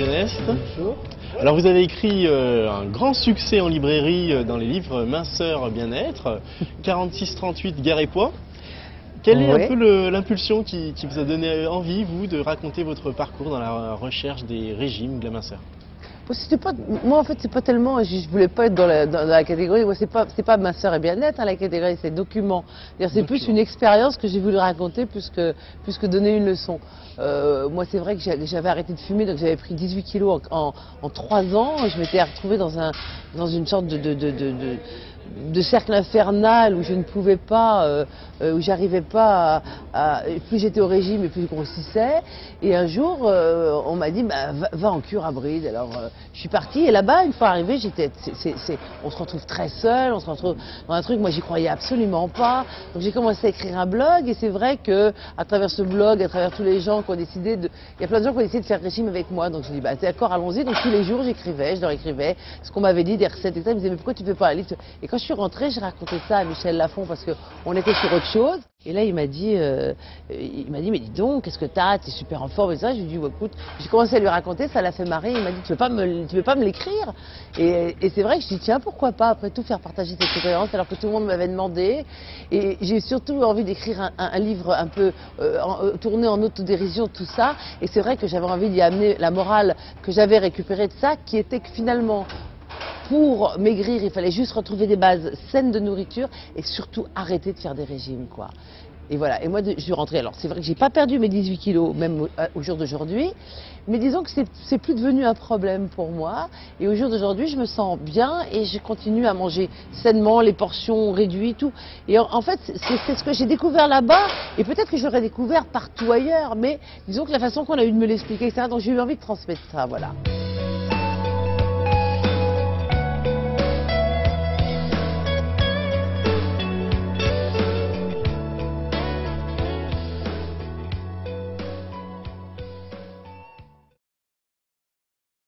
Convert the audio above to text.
Geneste. Bonjour. Alors vous avez écrit un grand succès en librairie dans les livres Minceur Bien-être, 46-38 Gare et Poids. Quelle est un peu l'impulsion qui vous a donné envie, vous, de raconter votre parcours dans la recherche des régimes de la minceur? Moi en fait c'est pas tellement, je voulais pas être dans la catégorie, moi c'est pas minceur et bien-être, hein, la catégorie c'est document. C'est plus une expérience que j'ai voulu raconter plus que donner une leçon. Moi c'est vrai que j'avais arrêté de fumer, donc j'avais pris 18 kilos en 3 ans, je m'étais retrouvée dans une sorte de cercle infernal où je ne pouvais pas, où j'arrivais pas plus j'étais au régime et plus je grossissais. Et un jour, on m'a dit, bah, va en cure à Bride. Alors, je suis partie et là-bas, une fois arrivée, on se retrouve très seul, on se retrouve dans un truc, moi j'y croyais absolument pas. Donc j'ai commencé à écrire un blog et c'est vrai que à travers ce blog, à travers tous les gens qui ont décidé il y a plein de gens qui ont décidé de faire régime avec moi. Donc je dis, bah d'accord, allons-y. Donc tous les jours, je leur écrivais ce qu'on m'avait dit, des recettes et ça. Ils me disaient, mais pourquoi tu fais pas un livre? Et quand je suis rentrée, j'ai raconté ça à Michel Lafon parce qu'on était sur autre chose. Et là, il m'a dit, mais dis donc, qu'est-ce que t'as? T'es super en forme et ça. Je lui ai dit, bah, écoute, j'ai commencé à lui raconter, ça l'a fait marrer. Il m'a dit, tu veux pas me l'écrire? Et c'est vrai que je dis, tiens, pourquoi pas, après tout, faire partager cette expérience alors que tout le monde m'avait demandé. Et j'ai surtout envie d'écrire un livre un peu tourné en autodérision, tout ça. Et c'est vrai que j'avais envie d'y amener la morale que j'avais récupérée de ça, qui était que finalement, pour maigrir, il fallait juste retrouver des bases saines de nourriture et surtout arrêter de faire des régimes, quoi. Et voilà, et moi je suis rentrée, alors c'est vrai que j'ai pas perdu mes 18 kilos, même au jour d'aujourd'hui, mais disons que c'est plus devenu un problème pour moi, et au jour d'aujourd'hui je me sens bien et je continue à manger sainement, les portions réduites, tout. Et en fait, c'est ce que j'ai découvert là-bas, et peut-être que je l'aurais découvert partout ailleurs, mais disons que la façon qu'on a eu de me l'expliquer, etc., donc j'ai eu envie de transmettre ça, voilà.